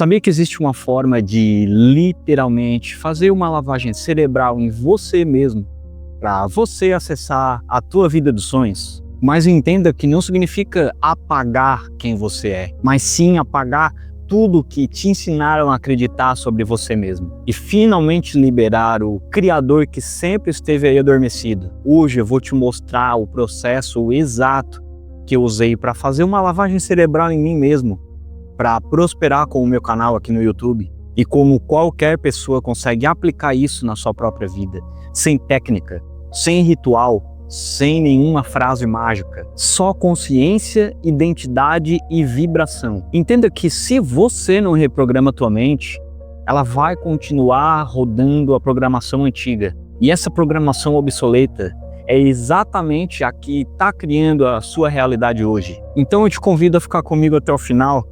Sabia que existe uma forma de literalmente fazer uma lavagem cerebral em você mesmo para você acessar a tua vida dos sonhos? Mas entenda que não significa apagar quem você é, mas sim apagar tudo que te ensinaram a acreditar sobre você mesmo e finalmente liberar o criador que sempre esteve aí adormecido. Hoje eu vou te mostrar o processo exato que eu usei para fazer uma lavagem cerebral em mim mesmo, para prosperar com o meu canal aqui no YouTube, e como qualquer pessoa consegue aplicar isso na sua própria vida, sem técnica, sem ritual, sem nenhuma frase mágica, só consciência, identidade e vibração. Entenda que se você não reprograma a tua mente, ela vai continuar rodando a programação antiga. E essa programação obsoleta é exatamente a que está criando a sua realidade hoje. Então eu te convido a ficar comigo até o final,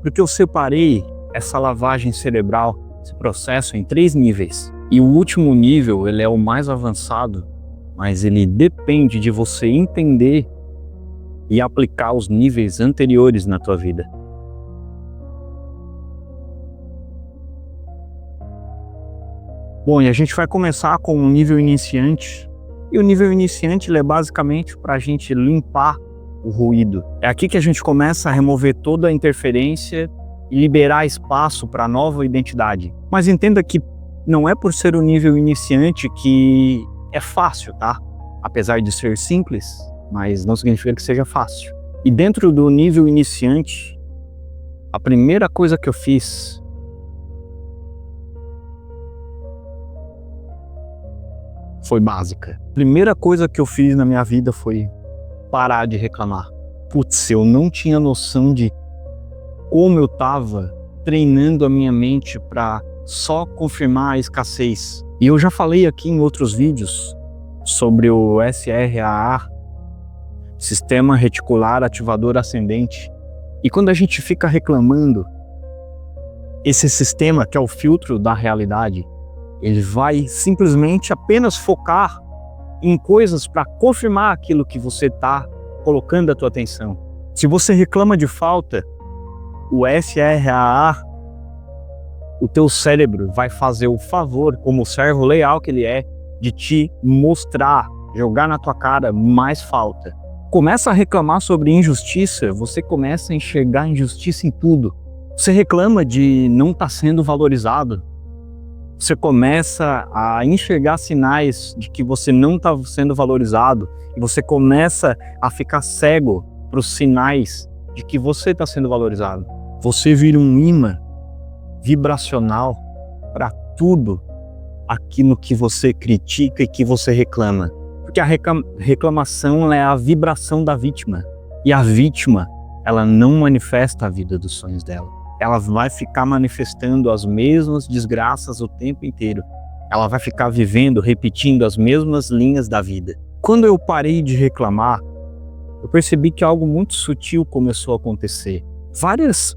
porque eu separei essa lavagem cerebral, esse processo, em 3 níveis. E o último nível, ele é o mais avançado, mas ele depende de você entender e aplicar os níveis anteriores na tua vida. Bom, e a gente vai começar com um nível iniciante. E o nível iniciante ele é basicamente para a gente limpar o ruído. É aqui que a gente começa a remover toda a interferência e liberar espaço para a nova identidade. Mas entenda que não é por ser o nível iniciante que é fácil, tá? Apesar de ser simples, mas não significa que seja fácil. E dentro do nível iniciante, a primeira coisa que eu fiz foi básica. A primeira coisa que eu fiz na minha vida foi parar de reclamar. Putz, eu não tinha noção de como eu estava treinando a minha mente para só confirmar a escassez. E eu já falei aqui em outros vídeos sobre o SRAA, Sistema Reticular Ativador Ascendente. E quando a gente fica reclamando, esse sistema, que é o filtro da realidade, ele vai simplesmente apenas focar em coisas para confirmar aquilo que você está colocando a tua atenção. Se você reclama de falta, o SRAA, o teu cérebro vai fazer o favor, como servo leal que ele é, de te mostrar, jogar na tua cara mais falta. Começa a reclamar sobre injustiça, você começa a enxergar injustiça em tudo. Você reclama de não estar sendo valorizado, você começa a enxergar sinais de que você não está sendo valorizado e você começa a ficar cego para os sinais de que você está sendo valorizado. Você vira um imã vibracional para tudo aquilo que você critica e que você reclama. Porque a reclamação é a vibração da vítima. E a vítima, ela não manifesta a vida dos sonhos dela. Ela vai ficar manifestando as mesmas desgraças o tempo inteiro. Ela vai ficar vivendo, repetindo as mesmas linhas da vida. Quando eu parei de reclamar, eu percebi que algo muito sutil começou a acontecer. Várias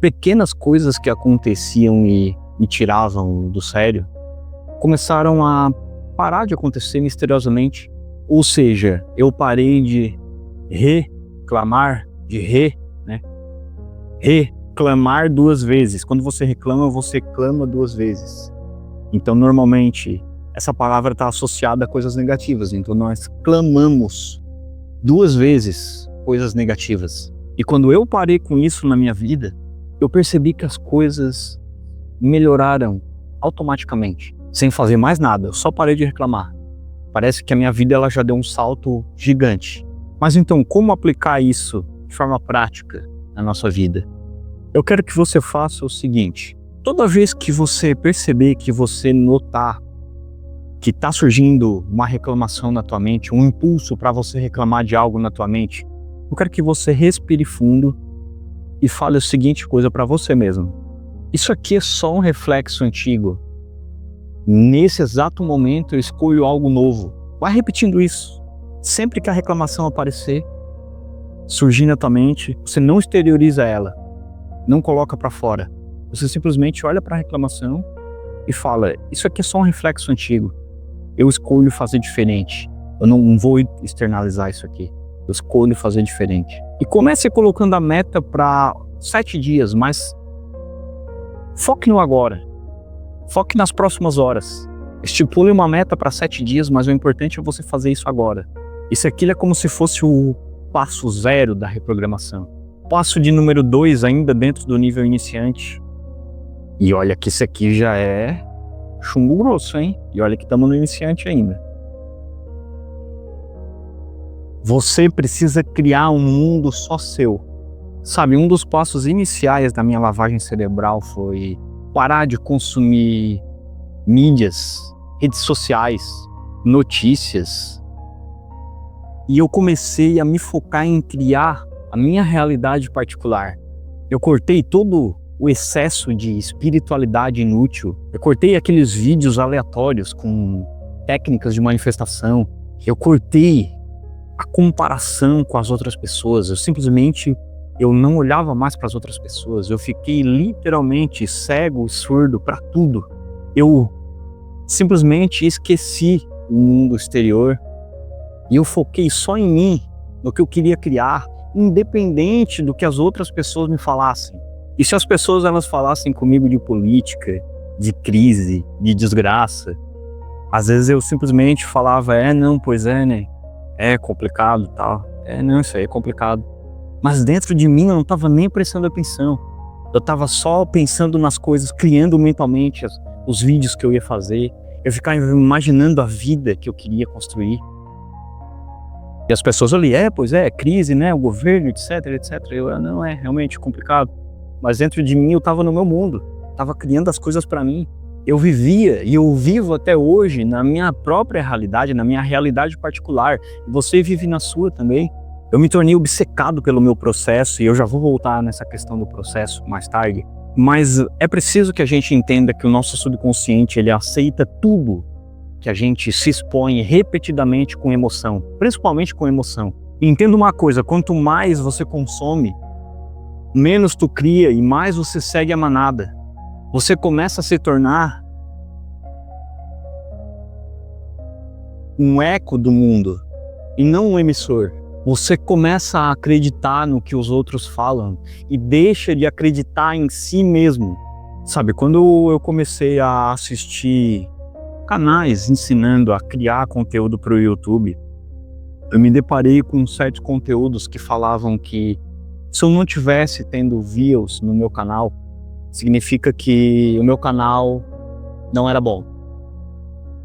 pequenas coisas que aconteciam e me tiravam do sério começaram a parar de acontecer misteriosamente. Ou seja, eu parei de reclamar, reclamar 2 vezes. Quando você reclama, você clama 2 vezes. Então, normalmente, essa palavra está associada a coisas negativas. Então, nós clamamos 2 vezes coisas negativas. E quando eu parei com isso na minha vida, eu percebi que as coisas melhoraram automaticamente, sem fazer mais nada. Eu só parei de reclamar. Parece que a minha vida ela já deu um salto gigante. Mas então, como aplicar isso de forma prática na nossa vida? Eu quero que você faça o seguinte: toda vez que você perceber, que você notar que está surgindo uma reclamação na tua mente, um impulso para você reclamar de algo na tua mente, eu quero que você respire fundo e fale a seguinte coisa para você mesmo: isso aqui é só um reflexo antigo. Nesse exato momento eu escolho algo novo. Vai repetindo isso. Sempre que a reclamação aparecer, surgir na tua mente, você não exterioriza ela, não coloca para fora. Você simplesmente olha para a reclamação e fala: isso aqui é só um reflexo antigo. Eu escolho fazer diferente. Eu não vou externalizar isso aqui. Eu escolho fazer diferente. E comece colocando a meta para 7 dias, mas Foque no agora. Foque nas próximas horas. Estipule uma meta para 7 dias, mas o importante é você fazer isso agora. Isso aqui é como se fosse o passo 0 da reprogramação. Passo de número 2 ainda dentro do nível iniciante. E olha que isso aqui já é chumbo grosso, hein? E olha que estamos no iniciante ainda. Você precisa criar um mundo só seu. Sabe, um dos passos iniciais da minha lavagem cerebral foi parar de consumir mídias, redes sociais, notícias. E eu comecei a me focar em criar a minha realidade particular. Eu cortei todo o excesso de espiritualidade inútil. Eu cortei aqueles vídeos aleatórios com técnicas de manifestação. Eu cortei a comparação com as outras pessoas. Eu não olhava mais para as outras pessoas. Eu fiquei literalmente cego, surdo para tudo. Eu simplesmente esqueci o mundo exterior e eu foquei só em mim, no que eu queria criar, independente do que as outras pessoas me falassem. E se as pessoas elas falassem comigo de política, de crise, de desgraça, às vezes eu simplesmente falava, não, pois é, né? É complicado, tal. Não, isso aí é complicado. Mas dentro de mim eu não estava nem prestando atenção. Eu estava só pensando nas coisas, criando mentalmente os vídeos que eu ia fazer. Eu ficava imaginando a vida que eu queria construir. E as pessoas ali, pois é, crise, né, o governo, etc, etc. Eu, não, é realmente complicado. Mas dentro de mim eu estava no meu mundo. Estava criando as coisas para mim. Eu vivia e eu vivo até hoje na minha própria realidade, na minha realidade particular. E você vive na sua também. Eu me tornei obcecado pelo meu processo e eu já vou voltar nessa questão do processo mais tarde. Mas é preciso que a gente entenda que o nosso subconsciente, ele aceita tudo que a gente se expõe repetidamente com emoção, principalmente com emoção. E entenda uma coisa, quanto mais você consome, menos tu cria e mais você segue a manada. Você começa a se tornar um eco do mundo e não um emissor. Você começa a acreditar no que os outros falam e deixa de acreditar em si mesmo. Sabe, quando eu comecei a assistir canais ensinando a criar conteúdo para o YouTube, eu me deparei com certos conteúdos que falavam que se eu não tivesse tendo views no meu canal, significa que o meu canal não era bom.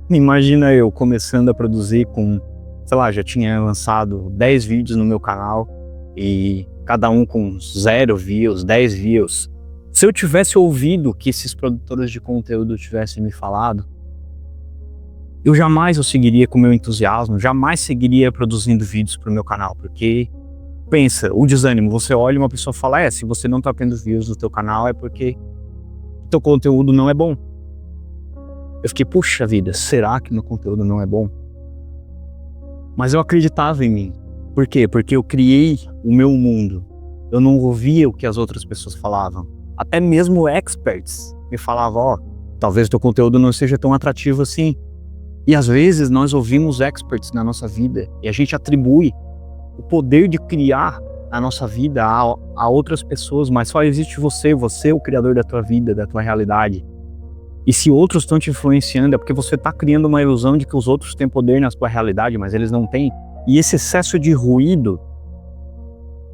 Imagina eu começando a produzir com, sei lá, já tinha lançado 10 vídeos no meu canal e cada um com 0 views, 10 views. Se eu tivesse ouvido o que esses produtores de conteúdo tivessem me falado, eu jamais seguiria com o meu entusiasmo, jamais seguiria produzindo vídeos para o meu canal, porque pensa, o desânimo, você olha e uma pessoa fala, se você não está tendo views no teu canal é porque o teu conteúdo não é bom. Eu fiquei, puxa vida, será que meu conteúdo não é bom? Mas eu acreditava em mim. Por quê? Porque eu criei o meu mundo. Eu não ouvia o que as outras pessoas falavam. Até mesmo experts me falavam, talvez o teu conteúdo não seja tão atrativo assim. E às vezes nós ouvimos experts na nossa vida e a gente atribui o poder de criar a nossa vida a outras pessoas, mas só existe você é o criador da tua vida, da tua realidade. E se outros estão te influenciando é porque você está criando uma ilusão de que os outros têm poder na tua realidade, mas eles não têm. E esse excesso de ruído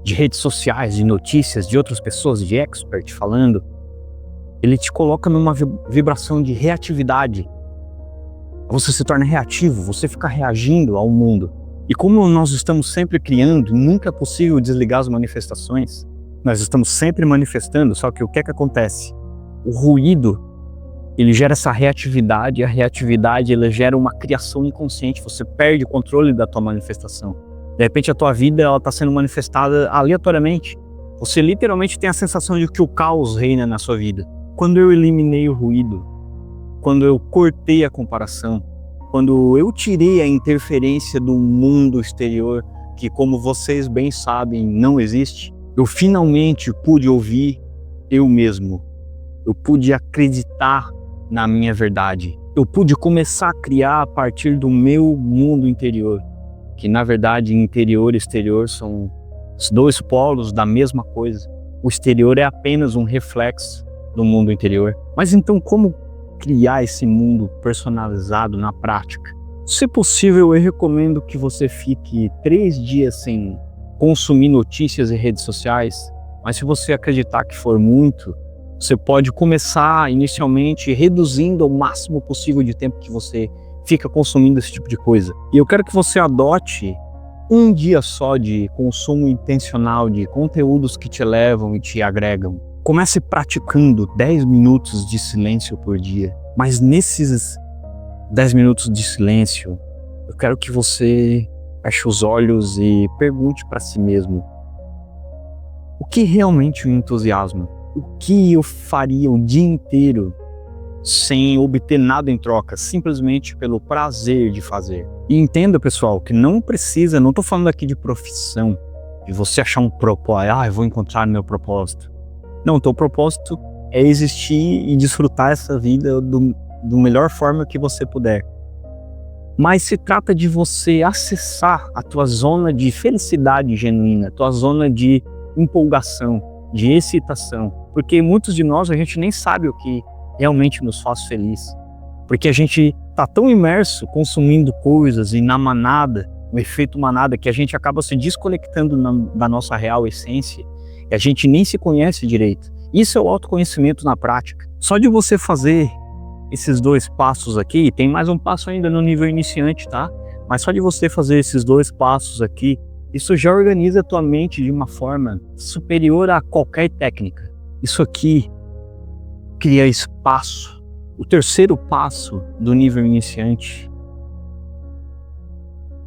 de redes sociais, de notícias, de outras pessoas, de expert falando, ele te coloca numa vibração de reatividade. Você se torna reativo, você fica reagindo ao mundo. E como nós estamos sempre criando, nunca é possível desligar as manifestações. Nós estamos sempre manifestando, só que o que é que acontece? O ruído, ele gera essa reatividade, e a reatividade ela gera uma criação inconsciente, você perde o controle da tua manifestação. De repente a tua vida está sendo manifestada aleatoriamente. Você literalmente tem a sensação de que o caos reina na sua vida. Quando eu eliminei o ruído, quando eu cortei a comparação, quando eu tirei a interferência do mundo exterior, que como vocês bem sabem, não existe, eu finalmente pude ouvir eu mesmo. Eu pude acreditar na minha verdade. Eu pude começar a criar a partir do meu mundo interior, que na verdade interior e exterior são os dois polos da mesma coisa. O exterior é apenas um reflexo do mundo interior. Mas então como criar esse mundo personalizado na prática? Se possível, eu recomendo que você fique 3 dias sem consumir notícias e redes sociais, mas se você acreditar que for muito, você pode começar inicialmente reduzindo ao máximo possível de tempo que você fica consumindo esse tipo de coisa. E eu quero que você adote um dia só de consumo intencional de conteúdos que te elevam e te agregam. Comece praticando 10 minutos de silêncio por dia, mas nesses 10 minutos de silêncio, eu quero que você feche os olhos e pergunte para si mesmo: o que realmente me entusiasma? O que eu faria o dia inteiro sem obter nada em troca, simplesmente pelo prazer de fazer? E entenda, pessoal, que não precisa, não estou falando aqui de profissão, de você achar um propósito, eu vou encontrar meu propósito. Não, teu propósito é existir e desfrutar essa vida do melhor forma que você puder. Mas se trata de você acessar a tua zona de felicidade genuína, tua zona de empolgação, de excitação. Porque muitos de nós, a gente nem sabe o que realmente nos faz feliz. Porque a gente está tão imerso consumindo coisas e na manada, no efeito manada, que a gente acaba se desconectando da nossa real essência e a gente nem se conhece direito. Isso é o autoconhecimento na prática. Só de você fazer esses 2 passos aqui, tem mais um passo ainda no nível iniciante, tá? Mas só de você fazer esses 2 passos aqui, isso já organiza a tua mente de uma forma superior a qualquer técnica. Isso aqui cria espaço. O terceiro passo do nível iniciante.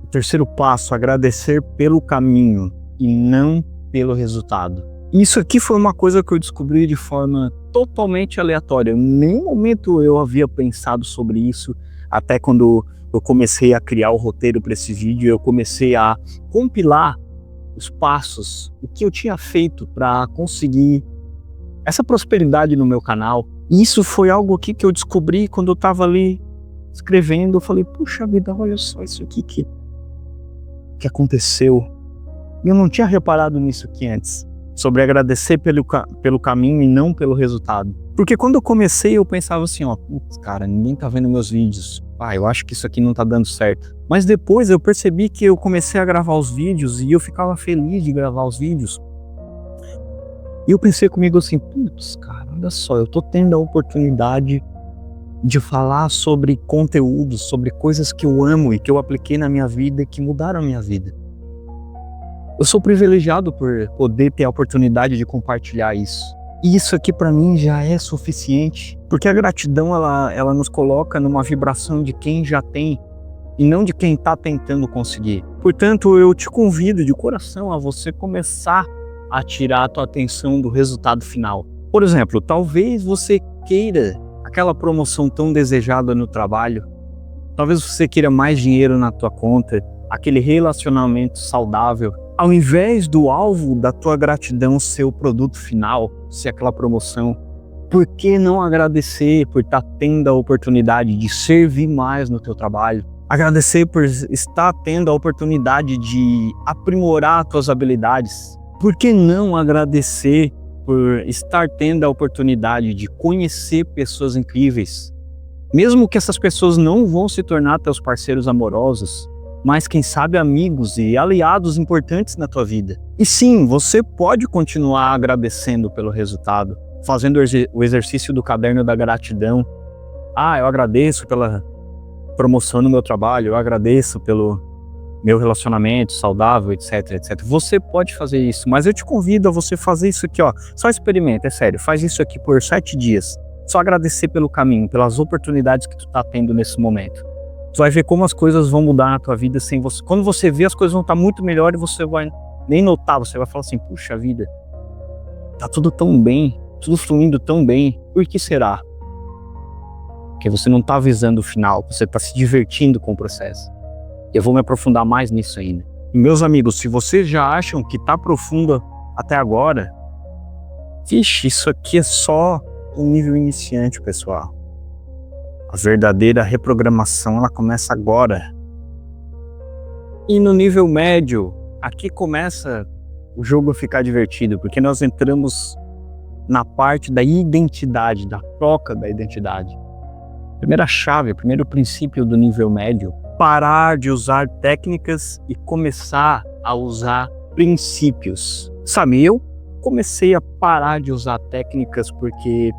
O terceiro passo, agradecer pelo caminho e não pelo resultado. Isso aqui foi uma coisa que eu descobri de forma totalmente aleatória. Em nenhum momento eu havia pensado sobre isso, até quando eu comecei a criar o roteiro para esse vídeo, eu comecei a compilar os passos, o que eu tinha feito para conseguir essa prosperidade no meu canal. E isso foi algo aqui que eu descobri quando eu estava ali escrevendo. Eu falei, puxa vida, olha só isso aqui que aconteceu. E eu não tinha reparado nisso aqui antes, sobre agradecer pelo caminho e não pelo resultado. Porque quando eu comecei, eu pensava assim, putz, cara, ninguém tá vendo meus vídeos. Eu acho que isso aqui não tá dando certo. Mas depois eu percebi que eu comecei a gravar os vídeos e eu ficava feliz de gravar os vídeos. E eu pensei comigo assim, putz, cara, olha só, eu tô tendo a oportunidade de falar sobre conteúdos, sobre coisas que eu amo e que eu apliquei na minha vida e que mudaram a minha vida. Eu sou privilegiado por poder ter a oportunidade de compartilhar isso. E isso aqui para mim já é suficiente, porque a gratidão ela nos coloca numa vibração de quem já tem e não de quem está tentando conseguir. Portanto, eu te convido de coração a você começar a tirar a tua atenção do resultado final. Por exemplo, talvez você queira aquela promoção tão desejada no trabalho, talvez você queira mais dinheiro na tua conta, aquele relacionamento saudável. Ao invés do alvo da tua gratidão ser o produto final, ser aquela promoção, por que não agradecer por estar tendo a oportunidade de servir mais no teu trabalho? Agradecer por estar tendo a oportunidade de aprimorar tuas habilidades. Por que não agradecer por estar tendo a oportunidade de conhecer pessoas incríveis? Mesmo que essas pessoas não vão se tornar teus parceiros amorosos, mas quem sabe amigos e aliados importantes na tua vida. E sim, você pode continuar agradecendo pelo resultado, fazendo o exercício do caderno da gratidão. Eu agradeço pela promoção no meu trabalho, eu agradeço pelo meu relacionamento saudável, etc, etc. Você pode fazer isso, mas eu te convido a você fazer isso aqui, só experimenta, é sério, faz isso aqui por 7 dias. Só agradecer pelo caminho, pelas oportunidades que tu tá tendo nesse momento. Tu vai ver como as coisas vão mudar na tua vida sem você. Quando você vê, as coisas vão estar muito melhor e você vai nem notar, você vai falar assim, puxa vida, tá tudo tão bem, tudo fluindo tão bem, por que será? Porque você não tá visando o final, você tá se divertindo com o processo. Eu vou me aprofundar mais nisso ainda. E meus amigos, se vocês já acham que tá profundo até agora, vixe, isso aqui é só um nível iniciante, pessoal. A verdadeira reprogramação, ela começa agora. E no nível médio, aqui começa o jogo a ficar divertido, porque nós entramos na parte da identidade, da troca da identidade. Primeira chave, primeiro princípio do nível médio, parar de usar técnicas e começar a usar princípios. Sabe, eu comecei a parar de usar técnicas porque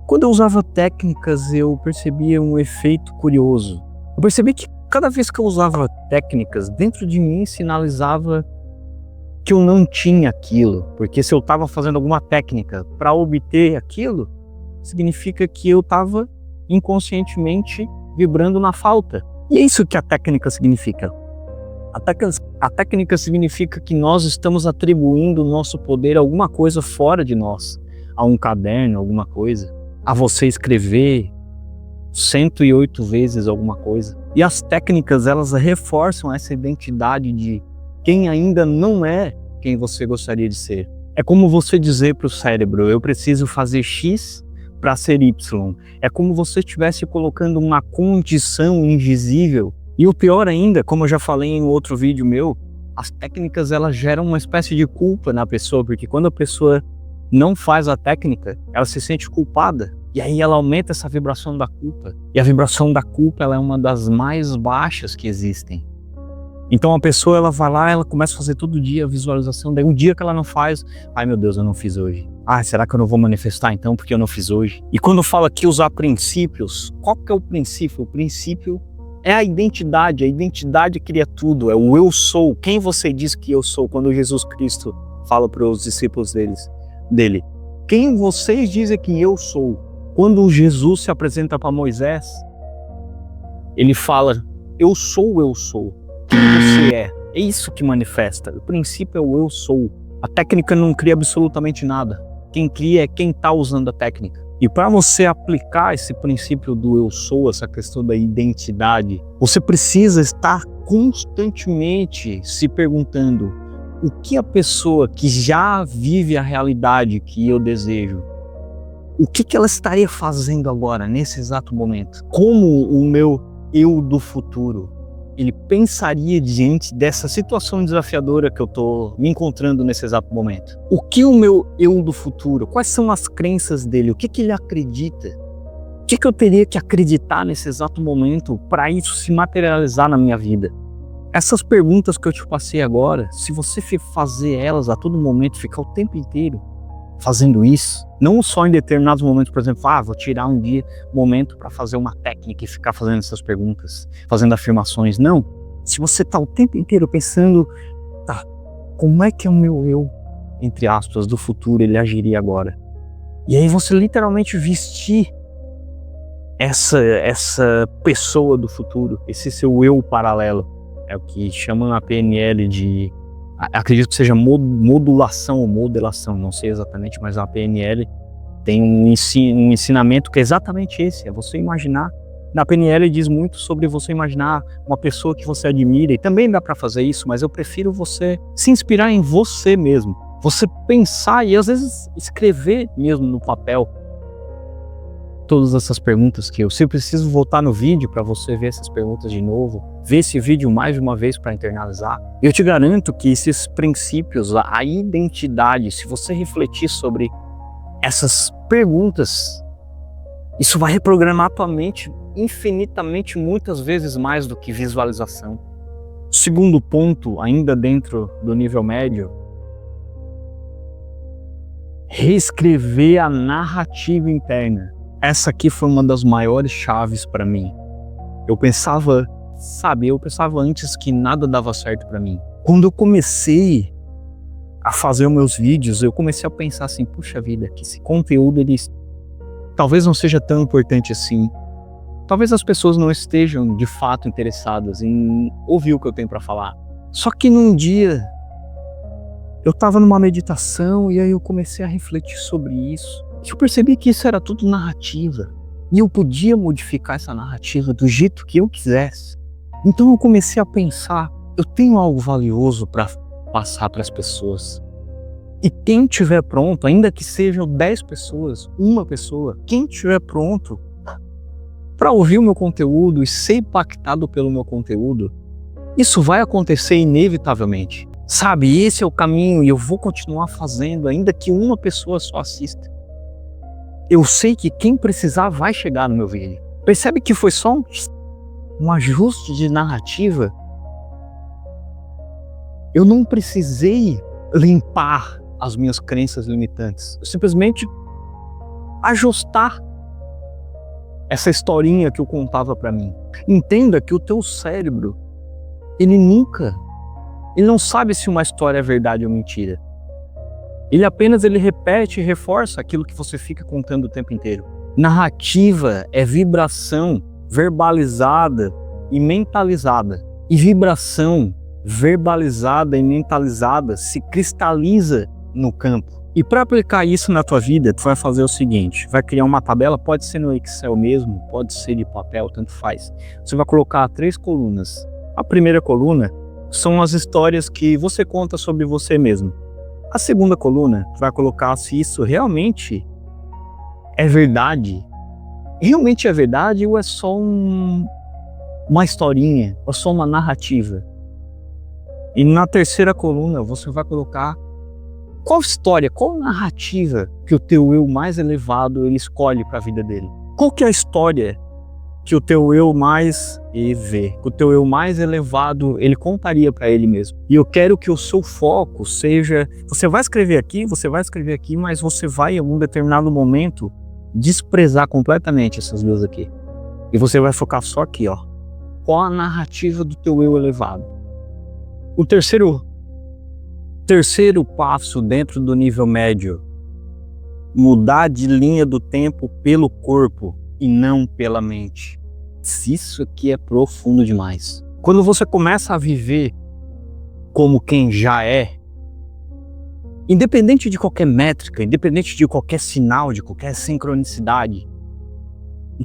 quando eu usava técnicas eu percebia um efeito curioso. Eu percebi que cada vez que eu usava técnicas, dentro de mim sinalizava que eu não tinha aquilo, porque se eu estava fazendo alguma técnica para obter aquilo, significa que eu estava inconscientemente vibrando na falta. E é isso que a técnica significa. A técnica significa que nós estamos atribuindo o nosso poder a alguma coisa fora de nós, a um caderno, alguma coisa, a você escrever 108 vezes alguma coisa. E as técnicas, elas reforçam essa identidade de quem ainda não é quem você gostaria de ser. É como você dizer para o cérebro, eu preciso fazer X para ser Y. É como você estivesse colocando uma condição invisível. E o pior ainda, como eu já falei em outro vídeo meu, as técnicas elas geram uma espécie de culpa na pessoa, porque quando a pessoa não faz a técnica, ela se sente culpada. E aí ela aumenta essa vibração da culpa. E a vibração da culpa ela é uma das mais baixas que existem. Então a pessoa ela vai lá, ela começa a fazer todo dia a visualização, daí um dia que ela não faz, ai meu Deus, eu não fiz hoje. Ah, será que eu não vou manifestar então porque eu não fiz hoje? E quando eu falo aqui usar princípios, qual que é o princípio? O princípio é a identidade cria tudo, é o eu sou, quem você diz que eu sou, quando Jesus Cristo fala para os discípulos dele. Quem vocês dizem que eu sou? Quando Jesus se apresenta para Moisés, ele fala, eu sou. Quem você é? É isso que manifesta. O princípio é o eu sou. A técnica não cria absolutamente nada. Quem cria é quem está usando a técnica. E para você aplicar esse princípio do eu sou, essa questão da identidade, você precisa estar constantemente se perguntando o que a pessoa que já vive a realidade que eu desejo, o que ela estaria fazendo agora, nesse exato momento? Como o meu eu do futuro, ele pensaria diante dessa situação desafiadora que eu estou me encontrando nesse exato momento? O que o meu eu do futuro, quais são as crenças dele, o que ele acredita? O que eu teria que acreditar nesse exato momento para isso se materializar na minha vida? Essas perguntas que eu te passei agora, se você fazer elas a todo momento, ficar o tempo inteiro fazendo isso, não só em determinados momentos, por exemplo, vou tirar um momento para fazer uma técnica e ficar fazendo essas perguntas, fazendo afirmações, não. Se você está o tempo inteiro pensando, como é que é o meu eu, entre aspas, do futuro, ele agiria agora? E aí você literalmente vestir essa pessoa do futuro, esse seu eu paralelo, é o que chamam na PNL de, acredito que seja modulação ou modelação, não sei exatamente, mas a PNL tem um ensinamento que é exatamente esse, é você imaginar. Na PNL diz muito sobre você imaginar uma pessoa que você admira, e também dá para fazer isso, mas eu prefiro você se inspirar em você mesmo, você pensar e às vezes escrever mesmo no papel todas essas perguntas que se eu preciso voltar no vídeo para você ver essas perguntas de novo, ver esse vídeo mais de uma vez para internalizar. Eu te garanto que esses princípios, a identidade, se você refletir sobre essas perguntas, isso vai reprogramar a tua mente infinitamente, muitas vezes mais do que visualização. Segundo ponto, ainda dentro do nível médio, reescrever a narrativa interna. Essa aqui foi uma das maiores chaves para mim. Eu pensava antes que nada dava certo para mim. Quando eu comecei a fazer os meus vídeos, eu comecei a pensar assim, puxa vida, que esse conteúdo talvez não seja tão importante assim. Talvez as pessoas não estejam de fato interessadas em ouvir o que eu tenho para falar. Só que num dia eu estava numa meditação e aí eu comecei a refletir sobre isso. E eu percebi que isso era tudo narrativa. E eu podia modificar essa narrativa do jeito que eu quisesse. Então eu comecei a pensar, eu tenho algo valioso para passar para as pessoas. E quem estiver pronto, ainda que sejam 10 pessoas, uma pessoa, quem estiver pronto para ouvir o meu conteúdo e ser impactado pelo meu conteúdo, isso vai acontecer inevitavelmente. Sabe, esse é o caminho e eu vou continuar fazendo, ainda que uma pessoa só assista. Eu sei que quem precisar vai chegar no meu vídeo. Percebe que foi só um ajuste de narrativa? Eu não precisei limpar as minhas crenças limitantes. Eu simplesmente ajustar essa historinha que eu contava para mim. Entenda que o teu cérebro, ele não sabe se uma história é verdade ou mentira. Ele repete e reforça aquilo que você fica contando o tempo inteiro. Narrativa é vibração verbalizada e mentalizada. E vibração verbalizada e mentalizada se cristaliza no campo. E para aplicar isso na tua vida, tu vai fazer o seguinte, vai criar uma tabela, pode ser no Excel mesmo, pode ser de papel, tanto faz. Você vai colocar 3 colunas. A primeira coluna são as histórias que você conta sobre você mesmo. A segunda coluna, tu vai colocar se isso realmente é verdade. Realmente é verdade ou é só uma historinha, ou só uma narrativa. E na terceira coluna você vai colocar qual história, qual narrativa que o teu eu mais elevado ele escolhe para a vida dele. Qual que é a história que o teu eu mais que o teu eu mais elevado ele contaria para ele mesmo. E eu quero que o seu foco seja, você vai escrever aqui, mas você vai em algum determinado momento desprezar completamente essas duas aqui. E você vai focar só aqui, ó. Qual a narrativa do teu eu elevado? O terceiro passo dentro do nível médio, mudar de linha do tempo pelo corpo e não pela mente. Isso aqui é profundo demais. Quando você começa a viver como quem já é, independente de qualquer métrica, independente de qualquer sinal, de qualquer sincronicidade,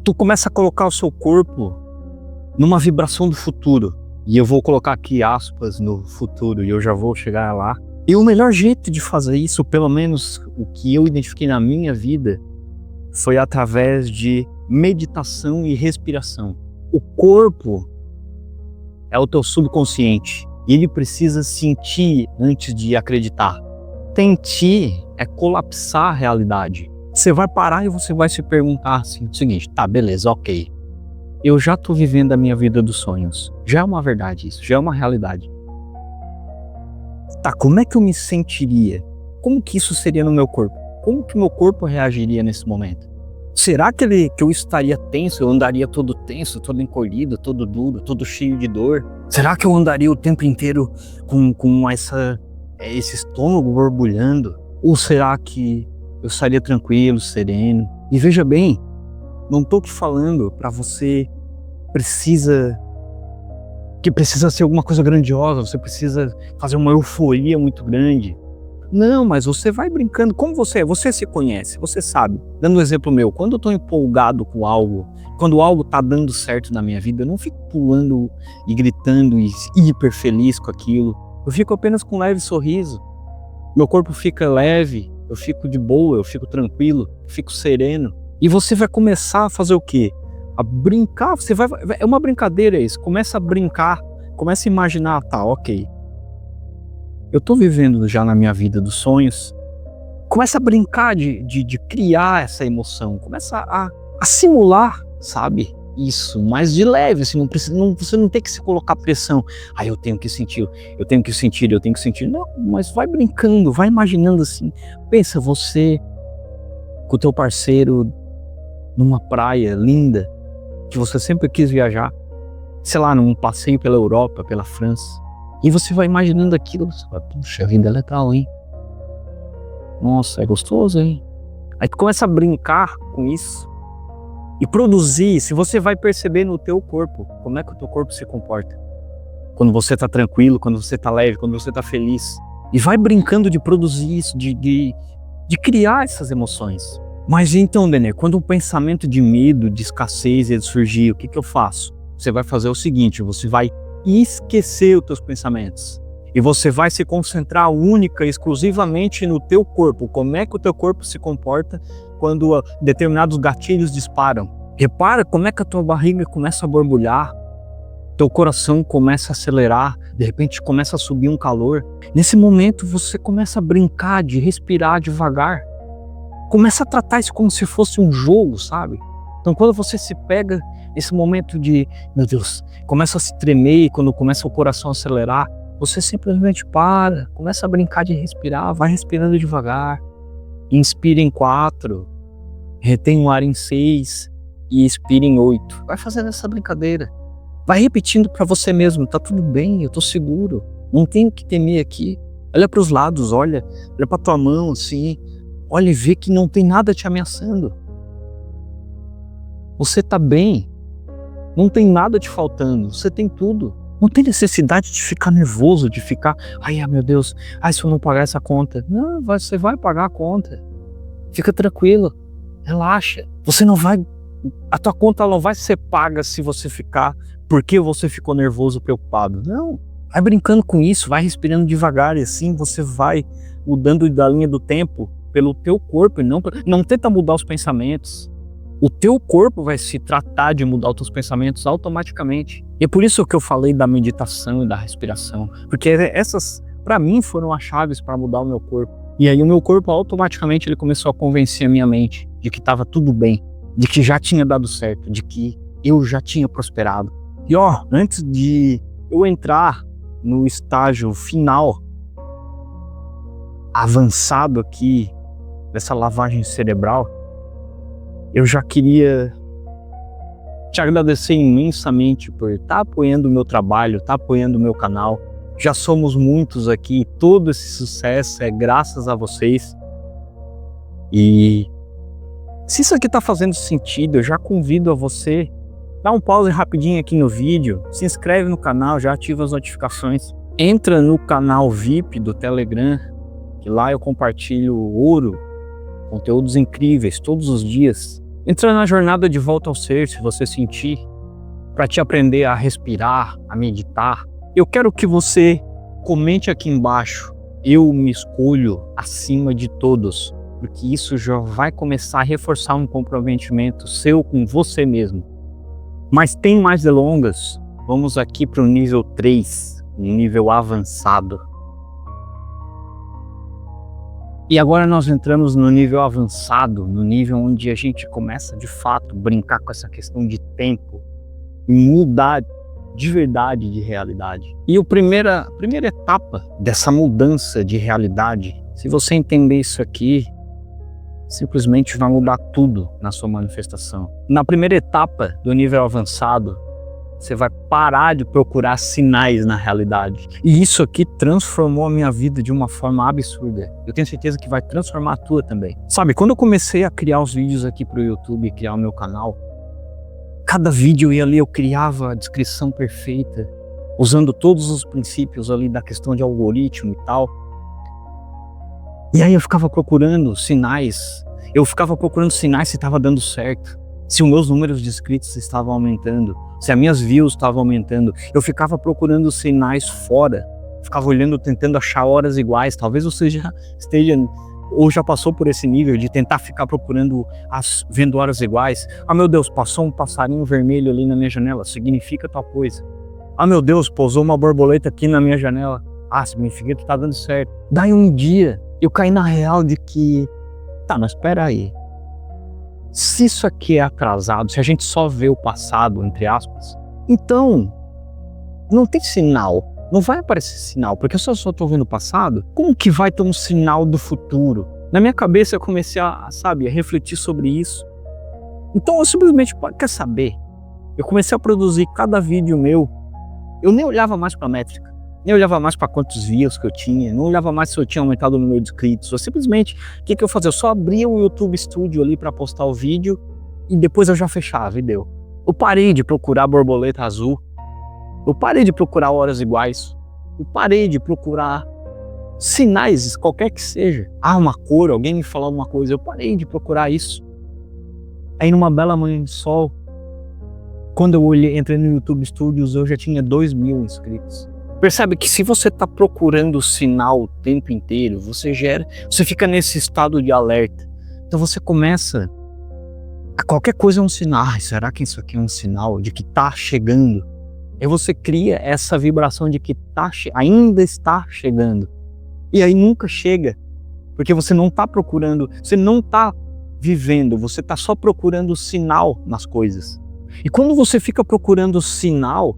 tu começa a colocar o seu corpo numa vibração do futuro. E eu vou colocar aqui aspas no futuro e eu já vou chegar lá. E o melhor jeito de fazer isso, pelo menos o que eu identifiquei na minha vida, foi através de meditação e respiração. O corpo é o teu subconsciente e ele precisa sentir antes de acreditar. Sentir é colapsar a realidade. Você vai parar e você vai se perguntar assim, o seguinte, tá, beleza, ok. Eu já tô vivendo a minha vida dos sonhos. Já é uma verdade isso, já é uma realidade. Tá, como é que eu me sentiria? Como que isso seria no meu corpo? Como que meu corpo reagiria nesse momento? Será que eu estaria tenso, eu andaria todo tenso, todo encolhido, todo duro, todo cheio de dor? Será que eu andaria o tempo inteiro com esse estômago borbulhando? Ou será que eu estaria tranquilo, sereno? E veja bem, não tô te falando para você que precisa ser alguma coisa grandiosa, você precisa fazer uma euforia muito grande. Não, mas você vai brincando. Como você é? Você se conhece, você sabe. Dando um exemplo meu, quando eu tô empolgado com algo, quando algo tá dando certo na minha vida, eu não fico pulando e gritando e hiper feliz com aquilo. Eu fico apenas com um leve sorriso. Meu corpo fica leve, eu fico de boa, eu fico tranquilo, eu fico sereno. E você vai começar a fazer o quê? A brincar, é uma brincadeira isso, começa a brincar, começa a imaginar, tá, ok. Eu tô vivendo já na minha vida dos sonhos, começa a brincar de criar essa emoção, começa a simular, sabe, isso, mas de leve, assim, você não tem que se colocar pressão, eu tenho que sentir, não, mas vai brincando, vai imaginando assim, pensa você com o teu parceiro numa praia linda, que você sempre quis viajar, sei lá, num passeio pela Europa, pela França, e você vai imaginando aquilo, você vai, puxa, a vida é legal, hein? Nossa, é gostoso, hein? Aí tu começa a brincar com isso e produzir, se você vai perceber no teu corpo, como é que o teu corpo se comporta. Quando você tá tranquilo, quando você tá leve, quando você tá feliz. E vai brincando de produzir isso, de criar essas emoções. Mas então, Denner, quando um pensamento de medo, de escassez ele surgir, o que eu faço? Você vai fazer o seguinte, você vai esquecer os teus pensamentos. E você vai se concentrar única e exclusivamente no teu corpo. Como é que o teu corpo se comporta quando determinados gatilhos disparam? Repara como é que a tua barriga começa a borbulhar. teu coração começa a acelerar, de repente começa a subir um calor. Nesse momento você começa a brincar de respirar devagar. Começa a tratar isso como se fosse um jogo, sabe? Então quando você se pega nesse momento de, meu Deus, começa a se tremer, quando começa o coração a acelerar, você simplesmente para, começa a brincar de respirar, vai respirando devagar. Inspira em 4, retém o ar em 6 e expira em 8. Vai fazendo essa brincadeira. Vai repetindo para você mesmo, tá tudo bem, eu tô seguro, não tenho o que temer aqui. Olha para os lados, olha para tua mão assim, olha e vê que não tem nada te ameaçando. Você tá bem, não tem nada te faltando, você tem tudo. Não tem necessidade de ficar nervoso, de ficar, ai meu Deus, se eu não pagar essa conta. Não, você vai pagar a conta. Fica tranquilo, relaxa. A tua conta não vai ser paga se você ficar, porque você ficou nervoso, preocupado. Não, vai brincando com isso, vai respirando devagar e assim você vai mudando da linha do tempo pelo teu corpo e não tenta mudar os pensamentos. O teu corpo vai se tratar de mudar os teus pensamentos automaticamente. E é por isso que eu falei da meditação e da respiração. Porque essas, para mim, foram as chaves para mudar o meu corpo. E aí o meu corpo automaticamente ele começou a convencer a minha mente de que estava tudo bem, de que já tinha dado certo, de que eu já tinha prosperado. E antes de eu entrar no estágio final, avançado aqui, dessa lavagem cerebral, eu já queria te agradecer imensamente por estar apoiando o meu trabalho, estar apoiando o meu canal. Já somos muitos aqui, todo esse sucesso é graças a vocês. E se isso aqui está fazendo sentido, eu já convido a você, dá um pause rapidinho aqui no vídeo, se inscreve no canal, já ativa as notificações. Entra no canal VIP do Telegram, que lá eu compartilho ouro, conteúdos incríveis todos os dias. Entra na jornada de volta ao ser, se você sentir, para te aprender a respirar, a meditar. Eu quero que você comente aqui embaixo, eu me escolho acima de todos, porque isso já vai começar a reforçar um comprometimento seu com você mesmo. Mas tem mais delongas, vamos aqui para o nível 3, um nível avançado. E agora nós entramos no nível avançado, no nível onde a gente começa de fato brincar com essa questão de tempo e mudar de verdade de realidade. E a primeira etapa dessa mudança de realidade, se você entender isso aqui, simplesmente vai mudar tudo na sua manifestação. Na primeira etapa do nível avançado, você vai parar de procurar sinais na realidade. E isso aqui transformou a minha vida de uma forma absurda. Eu tenho certeza que vai transformar a tua também. Sabe, quando eu comecei a criar os vídeos aqui pro YouTube e criar o meu canal, cada vídeo eu ia ali, eu criava a descrição perfeita, usando todos os princípios ali da questão de algoritmo e tal. E aí eu ficava procurando sinais. Eu ficava procurando sinais se estava dando certo, se os meus números de inscritos estavam aumentando, se as minhas views estavam aumentando. Eu ficava procurando sinais fora, ficava olhando, tentando achar horas iguais. Talvez você já esteja ou já passou por esse nível de tentar ficar procurando, vendo horas iguais. Meu Deus, passou um passarinho vermelho ali na minha janela, significa tal coisa. Meu Deus, pousou uma borboleta aqui na minha janela, significa que tá dando certo. Daí um dia eu caí na real de que, mas espera aí. Se isso aqui é atrasado, se a gente só vê o passado, entre aspas, então não tem sinal, não vai aparecer sinal, porque se eu só estou vendo o passado, como que vai ter um sinal do futuro? Na minha cabeça eu comecei a refletir sobre isso. Então eu simplesmente, quer saber? Eu comecei a produzir cada vídeo meu, eu nem olhava mais para a métrica, nem olhava mais para quantos views que eu tinha, não olhava mais se eu tinha aumentado o número de inscritos. Eu simplesmente, o que eu fazia? Eu só abria o YouTube Studio ali para postar o vídeo e depois eu já fechava e deu. Eu parei de procurar borboleta azul, eu parei de procurar horas iguais, eu parei de procurar sinais, qualquer que seja. Uma cor, alguém me falou alguma coisa, eu parei de procurar isso. Aí numa bela manhã de sol, quando eu entrei no YouTube Studios, eu já tinha 2.000 inscritos. Percebe que se você está procurando sinal o tempo inteiro, você fica nesse estado de alerta. Então você começa, qualquer coisa é um sinal. Será que isso aqui é um sinal de que está chegando? Aí você cria essa vibração de que ainda está chegando. E aí nunca chega, porque você não está procurando, você não está vivendo, você está só procurando sinal nas coisas. E quando você fica procurando sinal,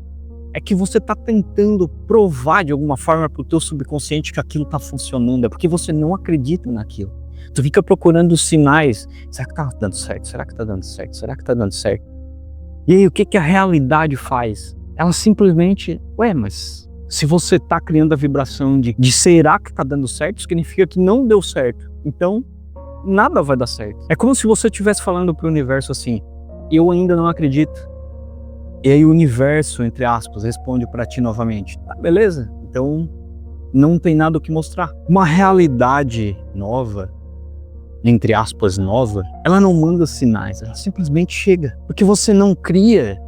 é que você está tentando provar de alguma forma para o teu subconsciente que aquilo está funcionando, é porque você não acredita naquilo. Tu fica procurando sinais, será que está dando certo? Será que está dando certo? Será que está dando certo? E aí o que a realidade faz? Ela simplesmente, mas se você está criando a vibração de será que está dando certo, significa que não deu certo. Então, nada vai dar certo. É como se você estivesse falando para o universo assim, eu ainda não acredito. E aí o universo, entre aspas, responde para ti novamente, tá, beleza? Então, não tem nada o que mostrar. Uma realidade nova, entre aspas, nova, ela não manda sinais, ela simplesmente chega. Porque você não cria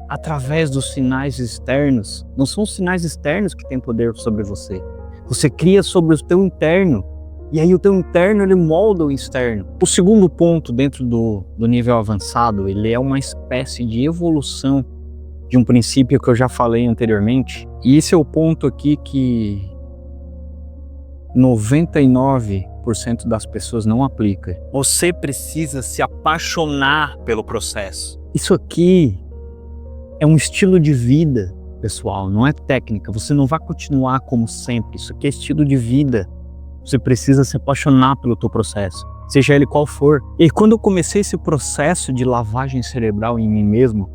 através dos sinais externos. Não são os sinais externos que têm poder sobre você. Você cria sobre o teu interno. E aí o teu interno, ele molda o externo. O segundo ponto dentro do nível avançado, ele é uma espécie de evolução de um princípio que eu já falei anteriormente. E esse é o ponto aqui que 99% das pessoas não aplica. Você precisa se apaixonar pelo processo. Isso aqui é um estilo de vida, pessoal, não é técnica. Você não vai continuar como sempre. Isso aqui é estilo de vida. Você precisa se apaixonar pelo teu processo, seja ele qual for. E quando eu comecei esse processo de lavagem cerebral em mim mesmo,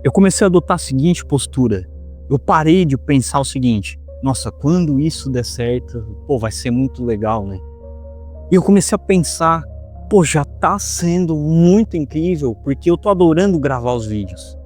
eu comecei a adotar a seguinte postura. Eu parei de pensar o seguinte, nossa, quando isso der certo, vai ser muito legal, né? E eu comecei a pensar, já tá sendo muito incrível, porque eu tô adorando gravar os vídeos.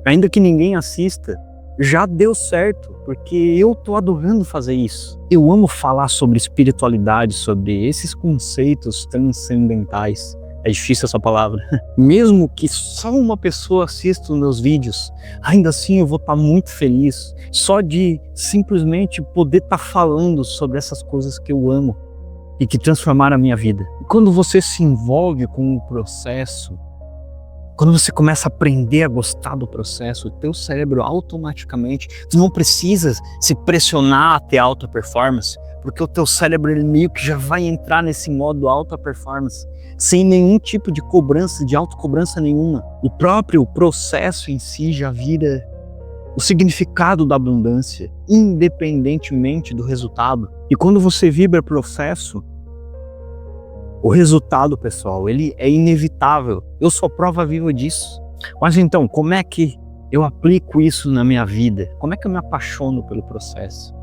Ainda que ninguém assista, já deu certo, porque eu tô adorando fazer isso. Eu amo falar sobre espiritualidade, sobre esses conceitos transcendentais. É difícil essa palavra. Mesmo que só uma pessoa assista os meus vídeos, ainda assim eu vou estar muito feliz. Só de simplesmente poder estar falando sobre essas coisas que eu amo e que transformaram a minha vida. E quando você se envolve com o processo, quando você começa a aprender a gostar do processo, o teu cérebro automaticamente, tu não precisa se pressionar a ter alta performance, porque o teu cérebro ele meio que já vai entrar nesse modo alta performance, sem nenhum tipo de cobrança, de autocobrança nenhuma. O próprio processo em si já vira o significado da abundância, independentemente do resultado. E quando você vibra processo, o resultado, pessoal, ele é inevitável. Eu sou prova viva disso. Mas então, como é que eu aplico isso na minha vida? Como é que eu me apaixono pelo processo?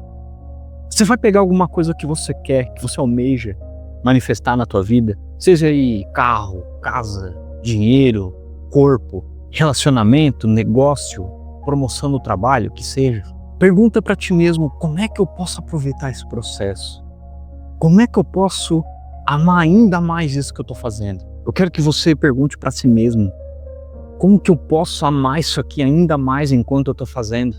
Você vai pegar alguma coisa que você quer, que você almeja manifestar na tua vida, seja aí carro, casa, dinheiro, corpo, relacionamento, negócio, promoção no trabalho, que seja. Pergunta para ti mesmo, como é que eu posso aproveitar esse processo? Como é que eu posso amar ainda mais isso que eu estou fazendo? Eu quero que você pergunte para si mesmo, como que eu posso amar isso aqui ainda mais enquanto eu estou fazendo?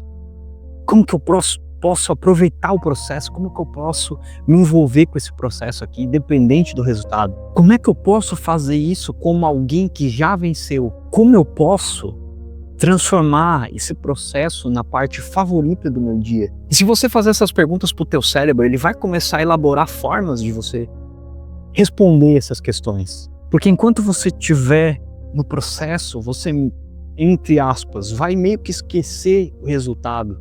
Como que eu posso aproveitar o processo? Como que eu posso me envolver com esse processo aqui, independente do resultado? Como é que eu posso fazer isso como alguém que já venceu? Como eu posso transformar esse processo na parte favorita do meu dia? E se você fazer essas perguntas para o teu cérebro, ele vai começar a elaborar formas de você responder essas questões. Porque enquanto você estiver no processo, você, entre aspas, vai meio que esquecer o resultado.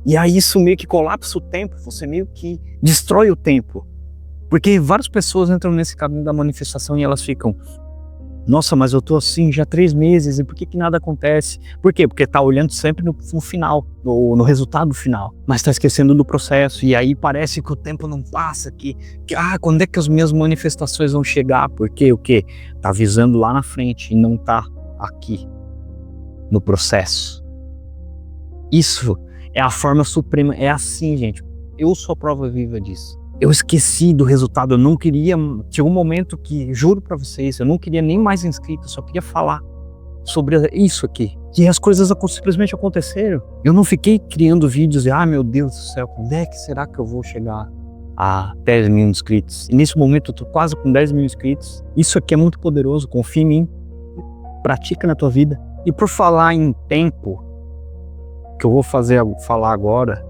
E aí isso meio que colapsa o tempo, você meio que destrói o tempo. Porque várias pessoas entram nesse caminho da manifestação e elas ficam, nossa, mas eu tô assim já 3 meses e por que nada acontece? Por quê? Porque tá olhando sempre no final, no resultado final, mas tá esquecendo do processo. E aí parece que o tempo não passa, que quando é que as minhas manifestações vão chegar? Porque o quê? Tá visando lá na frente e não tá aqui, no processo. Isso é a forma suprema, é assim, gente. Eu sou a prova viva disso. Eu esqueci do resultado, eu não queria, tinha um momento que, juro pra vocês, eu não queria nem mais inscrito, eu só queria falar sobre isso aqui. E as coisas simplesmente aconteceram. Eu não fiquei criando vídeos e, meu Deus do céu, quando é que será que eu vou chegar a 10 mil inscritos? E nesse momento eu tô quase com 10 mil inscritos. Isso aqui é muito poderoso, confia em mim, pratica na tua vida. E por falar em tempo, que eu vou falar agora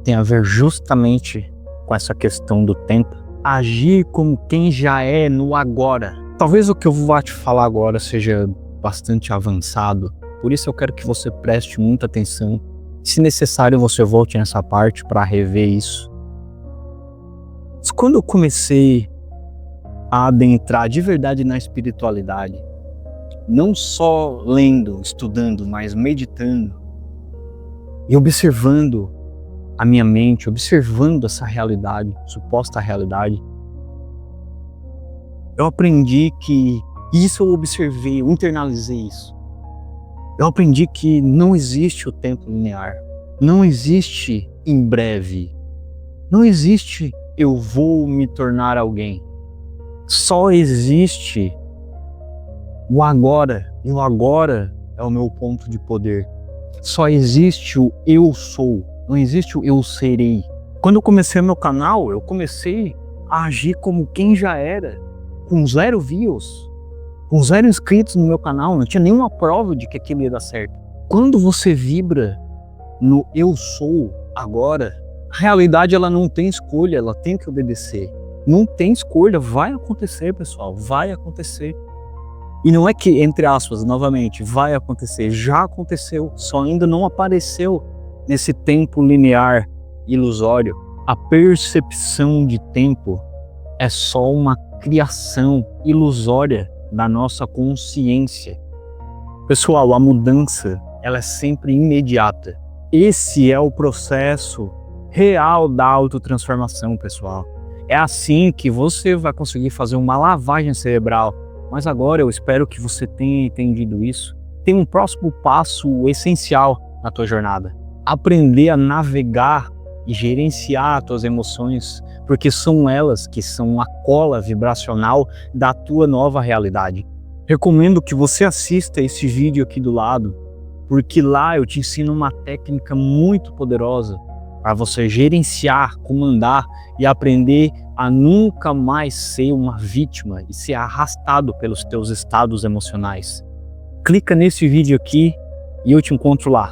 tem a ver justamente com essa questão do tempo. Agir como quem já é no agora. Talvez o que eu vou te falar agora seja bastante avançado, por isso eu quero que você preste muita atenção. Se necessário, você volte nessa parte para rever isso. Mas quando eu comecei a adentrar de verdade na espiritualidade, não só lendo, estudando, mas meditando e observando a minha mente, observando essa realidade, suposta realidade, eu aprendi que isso eu observei, eu internalizei isso. Eu aprendi que não existe o tempo linear, não existe em breve, não existe eu vou me tornar alguém. Só existe o agora, e o agora é o meu ponto de poder. Só existe o eu sou, não existe o eu serei. Quando eu comecei meu canal, eu comecei a agir como quem já era, com 0 views, com 0 inscritos no meu canal, não tinha nenhuma prova de que aquilo ia dar certo. Quando você vibra no eu sou agora, a realidade ela não tem escolha, ela tem que obedecer. Não tem escolha, vai acontecer, pessoal, vai acontecer. E não é que, entre aspas, novamente, vai acontecer, já aconteceu, só ainda não apareceu nesse tempo linear ilusório. A percepção de tempo é só uma criação ilusória da nossa consciência. Pessoal, a mudança, ela é sempre imediata. Esse é o processo real da autotransformação, pessoal. É assim que você vai conseguir fazer uma lavagem cerebral. Mas agora eu espero que você tenha entendido isso. Tem um próximo passo essencial na tua jornada. Aprender a navegar e gerenciar as tuas emoções, porque são elas que são a cola vibracional da tua nova realidade. Recomendo que você assista esse vídeo aqui do lado, porque lá eu te ensino uma técnica muito poderosa para você gerenciar, comandar e aprender a nunca mais ser uma vítima e ser arrastado pelos teus estados emocionais. Clica nesse vídeo aqui e eu te encontro lá.